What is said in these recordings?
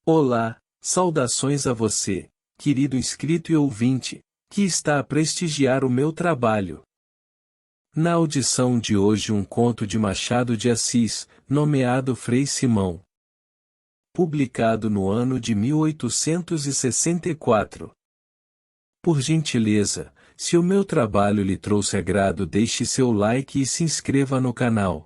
Olá, saudações a você, querido inscrito e ouvinte, que está a prestigiar o meu trabalho. Na audição de hoje um conto de Machado de Assis, nomeado Frei Simão. Publicado no ano de 1864. Por gentileza, se o meu trabalho lhe trouxe agrado, deixe seu like e se inscreva no canal.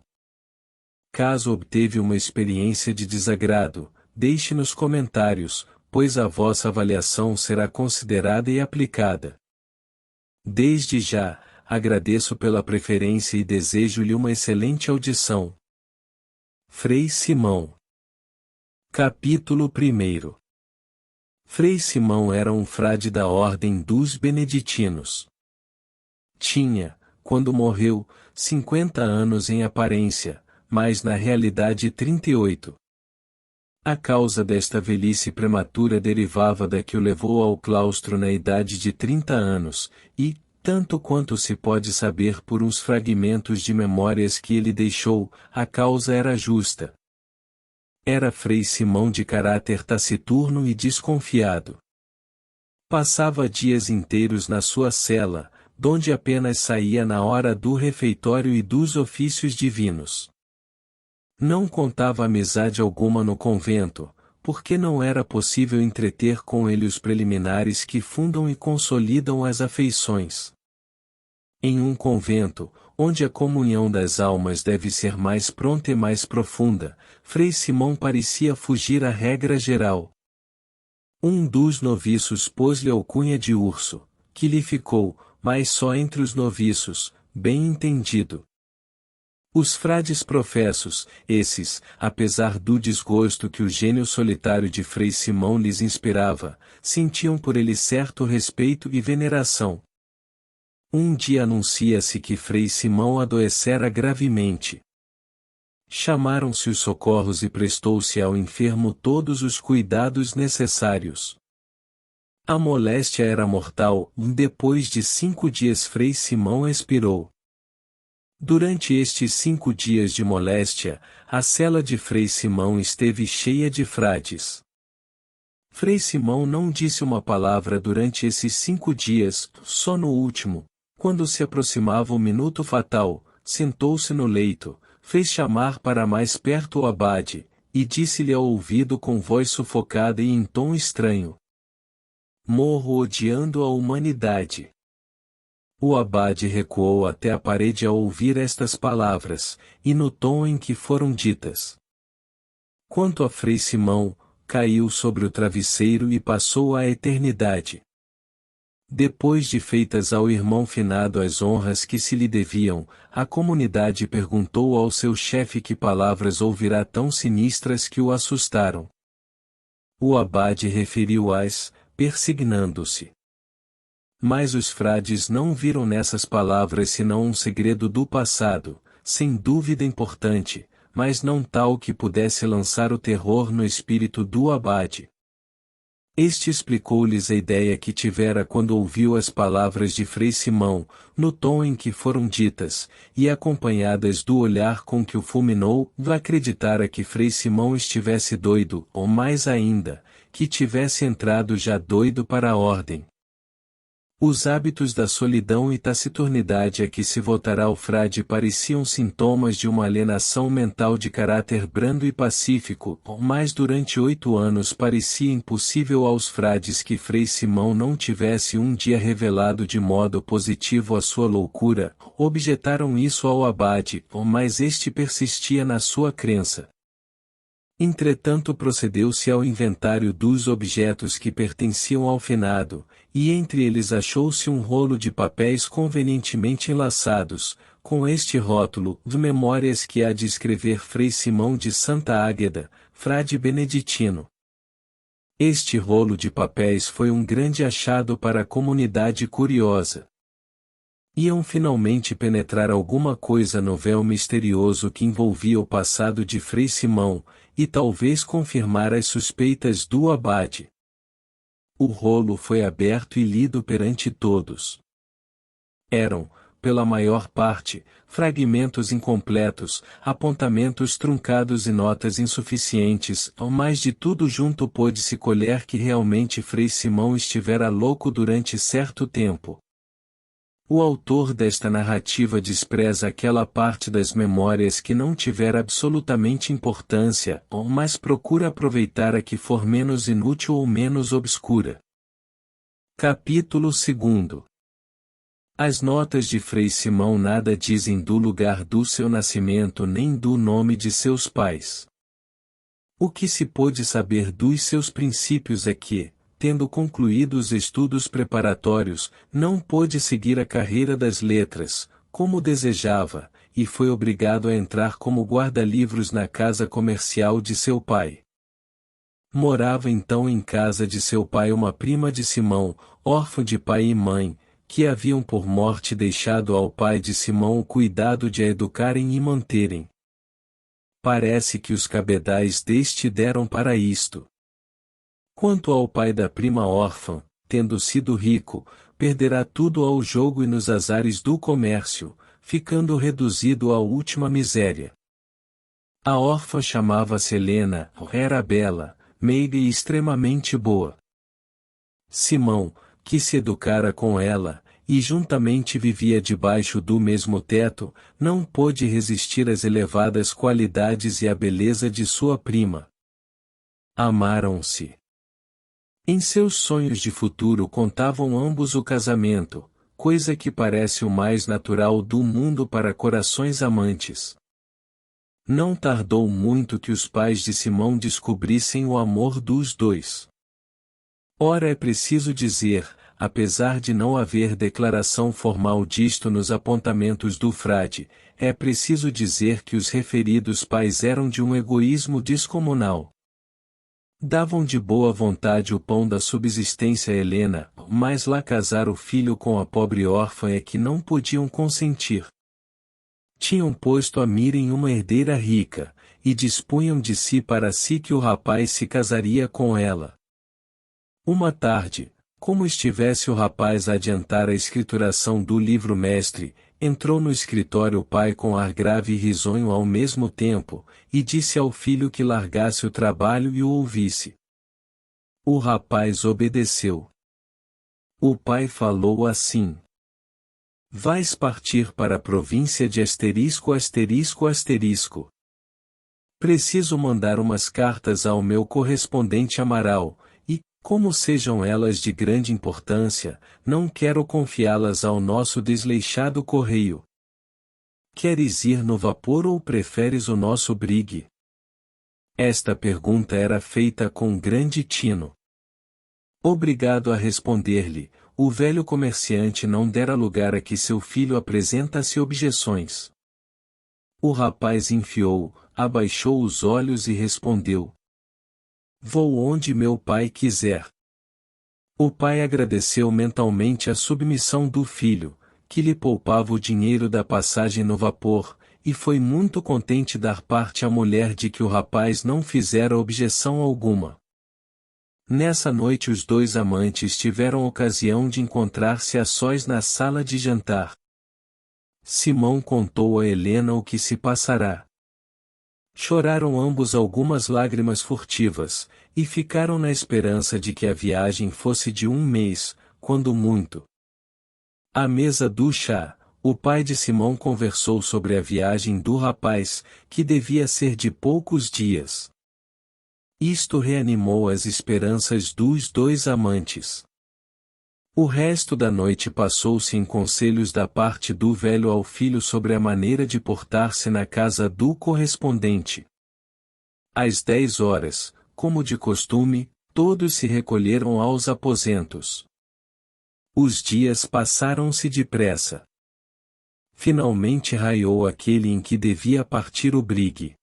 Caso obteve uma experiência de desagrado, deixe nos comentários, pois a vossa avaliação será considerada e aplicada. Desde já, agradeço pela preferência e desejo-lhe uma excelente audição. Frei Simão. Capítulo 1. Frei Simão era um frade da ordem dos beneditinos. Tinha, quando morreu, 50 anos em aparência, mas na realidade 38. A causa desta velhice prematura derivava da que o levou ao claustro na idade de 30 anos, e, tanto quanto se pode saber por uns fragmentos de memórias que ele deixou, a causa era justa. Era Frei Simão de caráter taciturno e desconfiado. Passava dias inteiros na sua cela, donde apenas saía na hora do refeitório e dos ofícios divinos. Não contava amizade alguma no convento, porque não era possível entreter com ele os preliminares que fundam e consolidam as afeições. Em um convento, onde a comunhão das almas deve ser mais pronta e mais profunda, Frei Simão parecia fugir à regra geral. Um dos noviços pôs-lhe alcunha de urso, que lhe ficou, mas só entre os noviços, bem entendido. Os frades professos, esses, apesar do desgosto que o gênio solitário de Frei Simão lhes inspirava, sentiam por ele certo respeito e veneração. Um dia anuncia-se que Frei Simão adoecera gravemente. Chamaram-se os socorros e prestou-se ao enfermo todos os cuidados necessários. A moléstia era mortal, e depois de 5 dias Frei Simão expirou. Durante estes 5 dias de moléstia, a cela de Frei Simão esteve cheia de frades. Frei Simão não disse uma palavra durante esses 5 dias, só no último, quando se aproximava o minuto fatal, sentou-se no leito, fez chamar para mais perto o abade, e disse-lhe ao ouvido com voz sufocada e em tom estranho: "Morro odiando a humanidade." O abade recuou até a parede ao ouvir estas palavras, e no tom em que foram ditas. Quanto a Frei Simão, caiu sobre o travesseiro e passou a eternidade. Depois de feitas ao irmão finado as honras que se lhe deviam, a comunidade perguntou ao seu chefe que palavras ouvirá tão sinistras que o assustaram. O abade referiu-as, persignando-se. Mas os frades não viram nessas palavras senão um segredo do passado, sem dúvida importante, mas não tal que pudesse lançar o terror no espírito do abade. Este explicou-lhes a ideia que tivera quando ouviu as palavras de Frei Simão, no tom em que foram ditas, e acompanhadas do olhar com que o fulminou, acreditara que Frei Simão estivesse doido, ou mais ainda, que tivesse entrado já doido para a ordem. Os hábitos da solidão e taciturnidade a que se voltará o frade pareciam sintomas de uma alienação mental de caráter brando e pacífico, mas durante 8 anos parecia impossível aos frades que Frei Simão não tivesse um dia revelado de modo positivo a sua loucura. Objetaram isso ao abade, mas este persistia na sua crença. Entretanto procedeu-se ao inventário dos objetos que pertenciam ao finado, e entre eles achou-se um rolo de papéis convenientemente enlaçados, com este rótulo, de memórias que há de escrever Frei Simão de Santa Águeda, frade beneditino. Este rolo de papéis foi um grande achado para a comunidade curiosa. Iam finalmente penetrar alguma coisa no véu misterioso que envolvia o passado de Frei Simão, e talvez confirmar as suspeitas do abade. O rolo foi aberto e lido perante todos. Eram, pela maior parte, fragmentos incompletos, apontamentos truncados e notas insuficientes. Ao mais de tudo junto pôde-se colher que realmente Frei Simão estivera louco durante certo tempo. O autor desta narrativa despreza aquela parte das memórias que não tiver absolutamente importância, mas procura aproveitar a que for menos inútil ou menos obscura. Capítulo 2. As notas de Frei Simão nada dizem do lugar do seu nascimento nem do nome de seus pais. O que se pôde saber dos seus princípios é que, tendo concluído os estudos preparatórios, não pôde seguir a carreira das letras, como desejava, e foi obrigado a entrar como guarda-livros na casa comercial de seu pai. Morava então em casa de seu pai uma prima de Simão, órfã de pai e mãe, que haviam por morte deixado ao pai de Simão o cuidado de a educarem e manterem. Parece que os cabedais deste deram para isto. Quanto ao pai da prima órfã, tendo sido rico, perderá tudo ao jogo e nos azares do comércio, ficando reduzido à última miséria. A órfã chamava-se Helena, era bela, meiga e extremamente boa. Simão, que se educara com ela, e juntamente vivia debaixo do mesmo teto, não pôde resistir às elevadas qualidades e à beleza de sua prima. Amaram-se. Em seus sonhos de futuro contavam ambos o casamento, coisa que parece o mais natural do mundo para corações amantes. Não tardou muito que os pais de Simão descobrissem o amor dos dois. Ora é preciso dizer, apesar de não haver declaração formal disto nos apontamentos do frade, é preciso dizer que os referidos pais eram de um egoísmo descomunal. Davam de boa vontade o pão da subsistência a Helena, mas lá casar o filho com a pobre órfã é que não podiam consentir. Tinham posto a mira em uma herdeira rica, e dispunham de si para si que o rapaz se casaria com ela. Uma tarde, como estivesse o rapaz a adiantar a escrituração do livro-mestre, entrou no escritório o pai com ar grave e risonho ao mesmo tempo, e disse ao filho que largasse o trabalho e o ouvisse. O rapaz obedeceu. O pai falou assim: vais partir para a província de asterisco asterisco asterisco. Preciso mandar umas cartas ao meu correspondente Amaral, e, como sejam elas de grande importância, não quero confiá-las ao nosso desleixado correio. Queres ir no vapor ou preferes o nosso brigue? Esta pergunta era feita com grande tino. Obrigado a responder-lhe, o velho comerciante não dera lugar a que seu filho apresentasse objeções. O rapaz enfiou, abaixou os olhos e respondeu: vou onde meu pai quiser. O pai agradeceu mentalmente a submissão do filho, que lhe poupava o dinheiro da passagem no vapor, e foi muito contente dar parte à mulher de que o rapaz não fizera objeção alguma. Nessa noite os dois amantes tiveram ocasião de encontrar-se a sós na sala de jantar. Simão contou a Helena o que se passará. Choraram ambos algumas lágrimas furtivas, e ficaram na esperança de que a viagem fosse de um mês, quando muito. À mesa do chá, o pai de Simão conversou sobre a viagem do rapaz, que devia ser de poucos dias. Isto reanimou as esperanças dos dois amantes. O resto da noite passou-se em conselhos da parte do velho ao filho sobre a maneira de portar-se na casa do correspondente. Às 10 horas, como de costume, todos se recolheram aos aposentos. Os dias passaram-se depressa. Finalmente raiou aquele em que devia partir o brigue.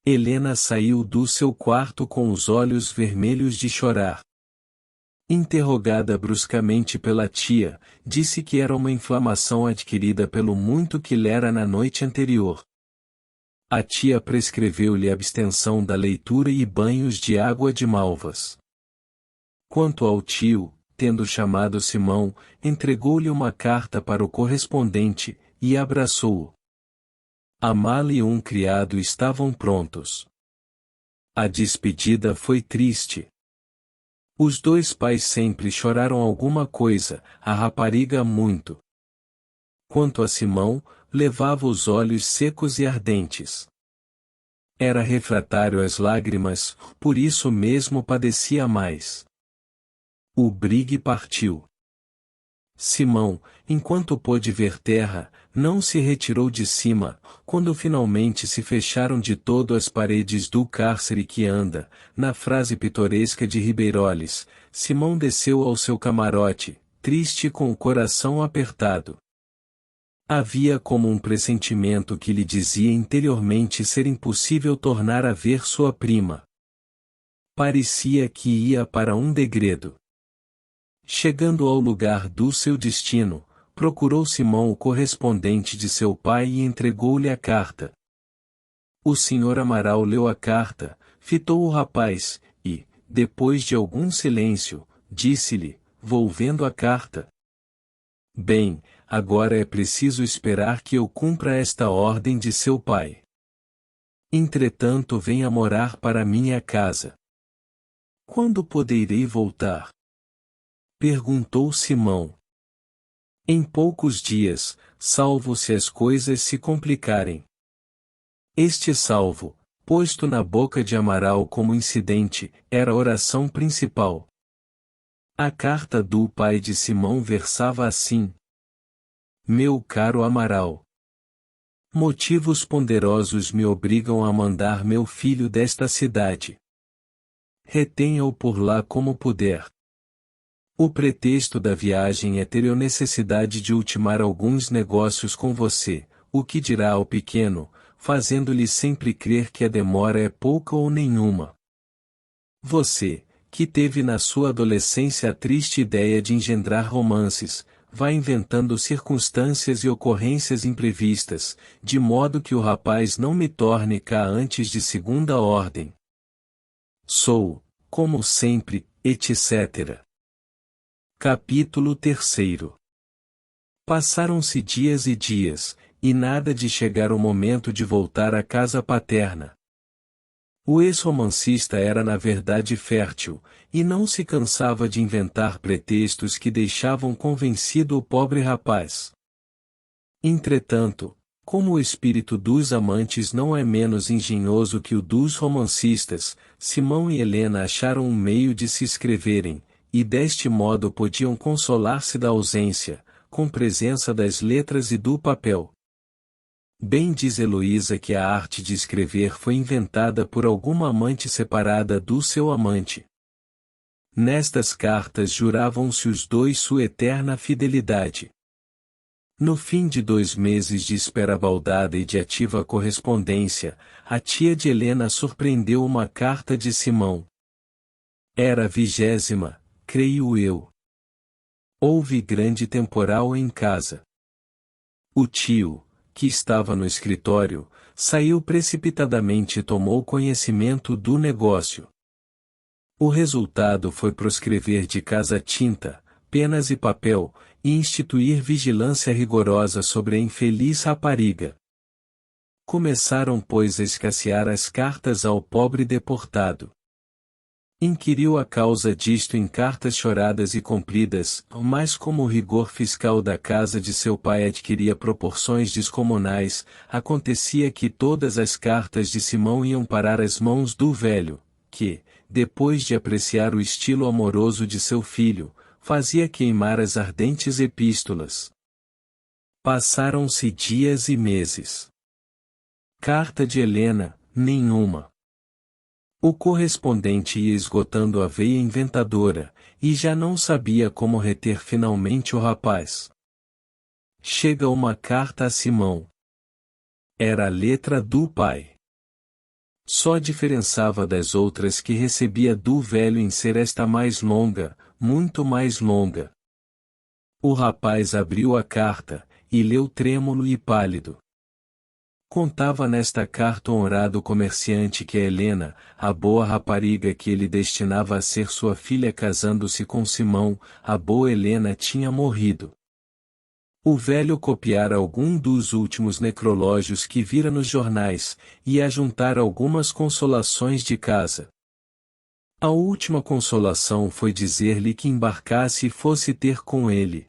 Helena saiu do seu quarto com os olhos vermelhos de chorar. Interrogada bruscamente pela tia, disse que era uma inflamação adquirida pelo muito que lera na noite anterior. A tia prescreveu-lhe abstenção da leitura e banhos de água de malvas. Quanto ao tio, tendo chamado Simão, entregou-lhe uma carta para o correspondente, e abraçou-o. A mala e um criado estavam prontos. A despedida foi triste. Os dois pais sempre choraram alguma coisa, a rapariga muito. Quanto a Simão, levava os olhos secos e ardentes. Era refratário às lágrimas, por isso mesmo padecia mais. O brigue partiu. Simão, enquanto pôde ver terra, não se retirou de cima, quando finalmente se fecharam de todo as paredes do cárcere que anda, na frase pitoresca de Ribeiroles, Simão desceu ao seu camarote, triste e com o coração apertado. Havia como um pressentimento que lhe dizia interiormente ser impossível tornar a ver sua prima. Parecia que ia para um degredo. Chegando ao lugar do seu destino, procurou Simão o correspondente de seu pai e entregou-lhe a carta. O Sr. Amaral leu a carta, fitou o rapaz, e, depois de algum silêncio, disse-lhe, volvendo a carta: Bem, agora é preciso esperar que eu cumpra esta ordem de seu pai. Entretanto, venha morar para minha casa. Quando poderei voltar? Perguntou Simão. Em poucos dias, salvo se as coisas se complicarem. Este salvo, posto na boca de Amaral como incidente, era a oração principal. A carta do pai de Simão versava assim: Meu caro Amaral, motivos ponderosos me obrigam a mandar meu filho desta cidade. Retenha-o por lá como puder. O pretexto da viagem é ter eu necessidade de ultimar alguns negócios com você, o que dirá ao pequeno, fazendo-lhe sempre crer que a demora é pouca ou nenhuma. Você, que teve na sua adolescência a triste ideia de engendrar romances, vai inventando circunstâncias e ocorrências imprevistas, de modo que o rapaz não me torne cá antes de segunda ordem. Sou, como sempre, etc. Capítulo 3. Passaram-se dias e dias, e nada de chegar o momento de voltar à casa paterna. O ex-romancista era na verdade fértil, e não se cansava de inventar pretextos que deixavam convencido o pobre rapaz. Entretanto, como o espírito dos amantes não é menos engenhoso que o dos romancistas, Simão e Helena acharam um meio de se escreverem, e deste modo podiam consolar-se da ausência, com presença das letras e do papel. Bem diz Heloísa que a arte de escrever foi inventada por alguma amante separada do seu amante. Nestas cartas juravam-se os dois sua eterna fidelidade. No fim de 2 meses de espera baldada e de ativa correspondência, a tia de Helena surpreendeu uma carta de Simão. Era a 20ª, creio eu. Houve grande temporal em casa. O tio, que estava no escritório, saiu precipitadamente e tomou conhecimento do negócio. O resultado foi proscrever de casa tinta, penas e papel, e instituir vigilância rigorosa sobre a infeliz rapariga. Começaram, pois, a escassear as cartas ao pobre deportado. Inquiriu a causa disto em cartas choradas e compridas, mas como o rigor fiscal da casa de seu pai adquiria proporções descomunais, acontecia que todas as cartas de Simão iam parar às mãos do velho, que, depois de apreciar o estilo amoroso de seu filho, fazia queimar as ardentes epístolas. Passaram-se dias e meses. Carta de Helena, nenhuma. O correspondente ia esgotando a veia inventadora, e já não sabia como reter finalmente o rapaz. Chega uma carta a Simão. Era a letra do pai. Só diferençava das outras que recebia do velho em ser esta mais longa, muito mais longa. O rapaz abriu a carta, e leu trêmulo e pálido. Contava nesta carta o honrado comerciante que a Helena, a boa rapariga que ele destinava a ser sua filha casando-se com Simão, a boa Helena tinha morrido. O velho copiara algum dos últimos necrológios que vira nos jornais, e a juntar algumas consolações de casa. A última consolação foi dizer-lhe que embarcasse e fosse ter com ele.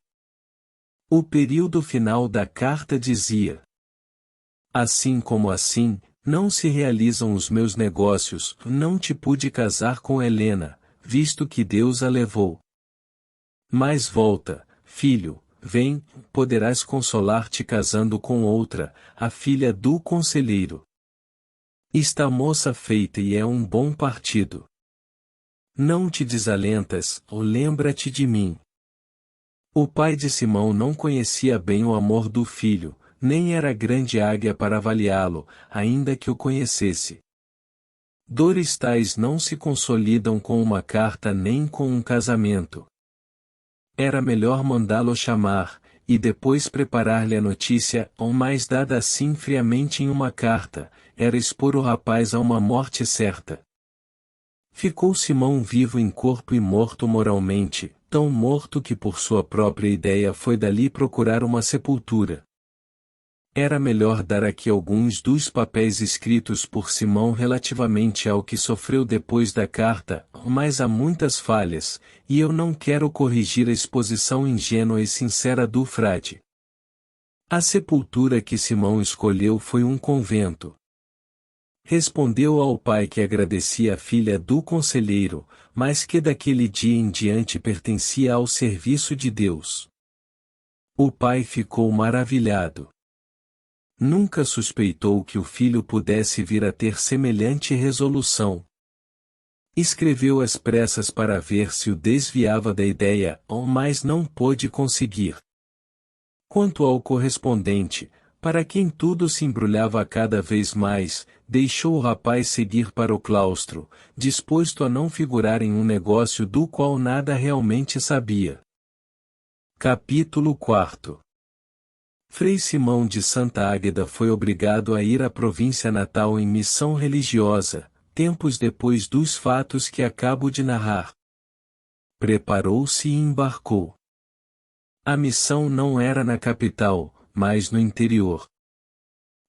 O período final da carta dizia: assim como assim, não se realizam os meus negócios, não te pude casar com Helena, visto que Deus a levou. Mas volta, filho, vem, poderás consolar-te casando com outra, a filha do conselheiro. Está moça feita e é um bom partido. Não te desalentas, ou lembra-te de mim. O pai de Simão não conhecia bem o amor do filho, nem era grande águia para avaliá-lo, ainda que o conhecesse. Dores tais não se consolidam com uma carta nem com um casamento. Era melhor mandá-lo chamar, e depois preparar-lhe a notícia, ou mais dada assim friamente em uma carta, era expor o rapaz a uma morte certa. Ficou Simão vivo em corpo e morto moralmente, tão morto que por sua própria ideia foi dali procurar uma sepultura. Era melhor dar aqui alguns dos papéis escritos por Simão relativamente ao que sofreu depois da carta, mas há muitas falhas, e eu não quero corrigir a exposição ingênua e sincera do frade. A sepultura que Simão escolheu foi um convento. Respondeu ao pai que agradecia a filha do conselheiro, mas que daquele dia em diante pertencia ao serviço de Deus. O pai ficou maravilhado. Nunca suspeitou que o filho pudesse vir a ter semelhante resolução. Escreveu às pressas para ver se o desviava da ideia, mas não pôde conseguir. Quanto ao correspondente, para quem tudo se embrulhava cada vez mais, deixou o rapaz seguir para o claustro, disposto a não figurar em um negócio do qual nada realmente sabia. Capítulo 4. Frei Simão de Santa Águeda foi obrigado a ir à província natal em missão religiosa, tempos depois dos fatos que acabo de narrar. Preparou-se e embarcou. A missão não era na capital, mas no interior.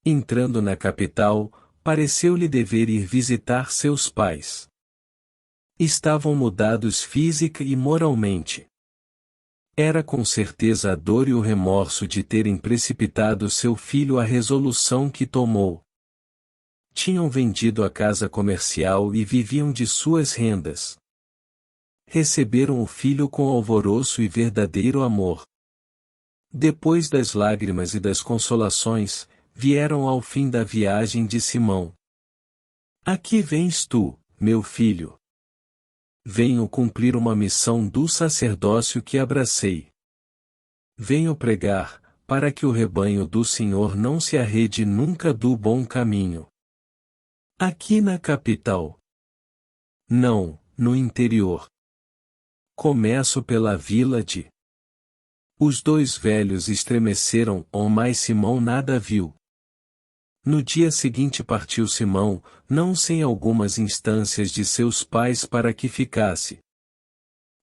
Entrando na capital, pareceu-lhe dever ir visitar seus pais. Estavam mudados física e moralmente. Era com certeza a dor e o remorso de terem precipitado seu filho à resolução que tomou. Tinham vendido a casa comercial e viviam de suas rendas. Receberam o filho com alvoroço e verdadeiro amor. Depois das lágrimas e das consolações, vieram ao fim da viagem de Simão. Aqui vens tu, meu filho. Venho cumprir uma missão do sacerdócio que abracei. Venho pregar, para que o rebanho do Senhor não se arrede nunca do bom caminho. Aqui na capital. Não, no interior. Começo pela vila de... Os dois velhos estremeceram, mas Simão nada viu. No dia seguinte partiu Simão, não sem algumas instâncias de seus pais para que ficasse.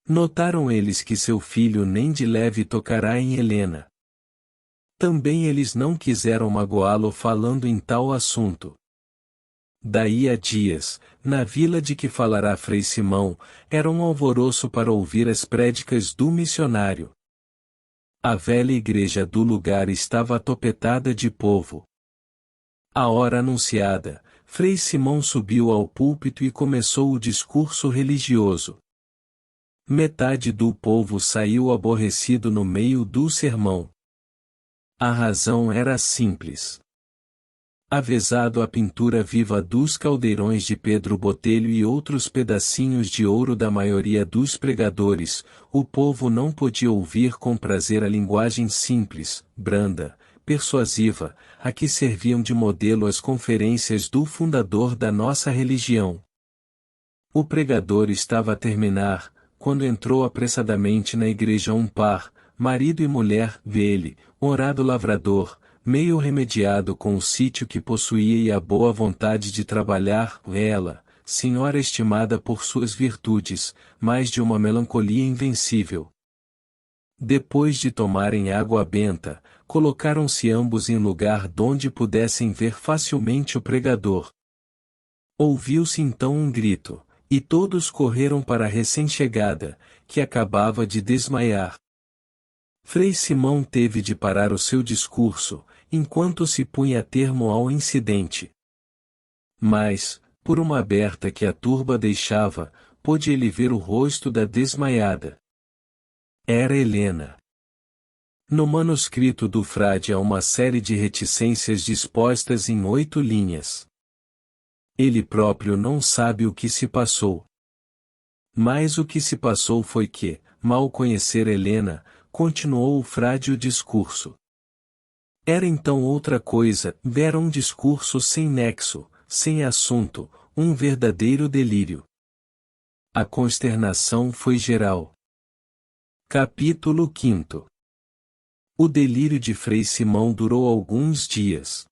Notaram eles que seu filho nem de leve tocará em Helena. Também eles não quiseram magoá-lo falando em tal assunto. Daí a dias, na vila de que falará Frei Simão, era um alvoroço para ouvir as prédicas do missionário. A velha igreja do lugar estava atopetada de povo. À hora anunciada, Frei Simão subiu ao púlpito e começou o discurso religioso. Metade do povo saiu aborrecido no meio do sermão. A razão era simples. Avezado a pintura viva dos caldeirões de Pedro Botelho e outros pedacinhos de ouro da maioria dos pregadores, o povo não podia ouvir com prazer a linguagem simples, branda, persuasiva, a que serviam de modelo as conferências do fundador da nossa religião. O pregador estava a terminar, quando entrou apressadamente na igreja um par, marido e mulher, vê-ele, honrado lavrador, meio remediado com o sítio que possuía e a boa vontade de trabalhar, ela, senhora estimada por suas virtudes, mas de uma melancolia invencível. Depois de tomarem água benta, colocaram-se ambos em lugar donde pudessem ver facilmente o pregador. Ouviu-se então um grito, e todos correram para a recém-chegada, que acabava de desmaiar. Frei Simão teve de parar o seu discurso, enquanto se punha termo ao incidente. Mas, por uma aberta que a turba deixava, pôde ele ver o rosto da desmaiada. Era Helena. No manuscrito do frade há uma série de reticências dispostas em 8 linhas. Ele próprio não sabe o que se passou. Mas o que se passou foi que, mal conhecer Helena, continuou o frade o discurso. Era então outra coisa, era um discurso sem nexo, sem assunto, um verdadeiro delírio. A consternação foi geral. Capítulo 5. O delírio de Frei Simão durou alguns dias.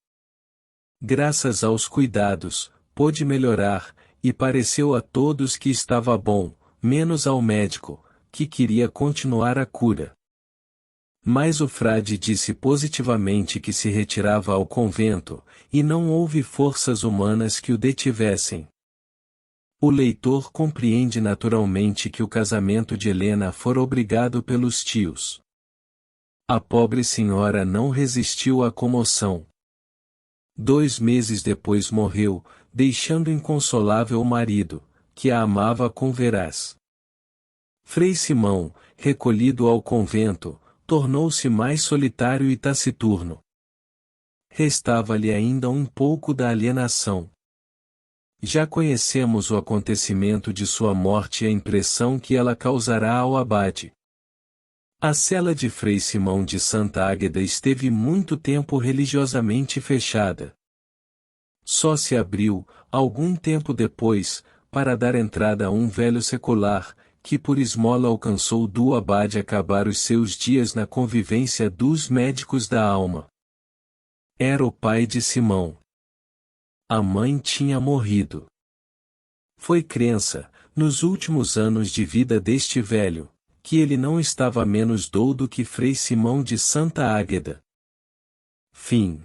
Graças aos cuidados, pôde melhorar, e pareceu a todos que estava bom, menos ao médico, que queria continuar a cura. Mas o frade disse positivamente que se retirava ao convento, e não houve forças humanas que o detivessem. O leitor compreende naturalmente que o casamento de Helena fora obrigado pelos tios. A pobre senhora não resistiu à comoção. 2 meses depois morreu, deixando inconsolável o marido, que a amava com veraz. Frei Simão, recolhido ao convento, tornou-se mais solitário e taciturno. Restava-lhe ainda um pouco da alienação. Já conhecemos o acontecimento de sua morte e a impressão que ela causará ao abade. A cela de Frei Simão de Santa Águeda esteve muito tempo religiosamente fechada. Só se abriu, algum tempo depois, para dar entrada a um velho secular, que por esmola alcançou do abade acabar os seus dias na convivência dos médicos da alma. Era o pai de Simão. A mãe tinha morrido. Foi crença, nos últimos anos de vida deste velho, que ele não estava menos doudo que Frei Simão de Santa Águeda. Fim.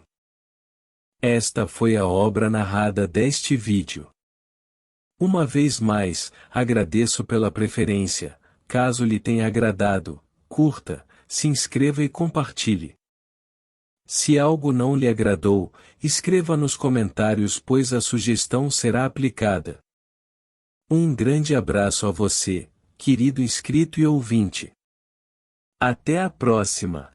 Esta foi a obra narrada deste vídeo. Uma vez mais, agradeço pela preferência. Caso lhe tenha agradado, curta, se inscreva e compartilhe. Se algo não lhe agradou, escreva nos comentários, pois a sugestão será aplicada. Um grande abraço a você, querido inscrito e ouvinte. Até a próxima!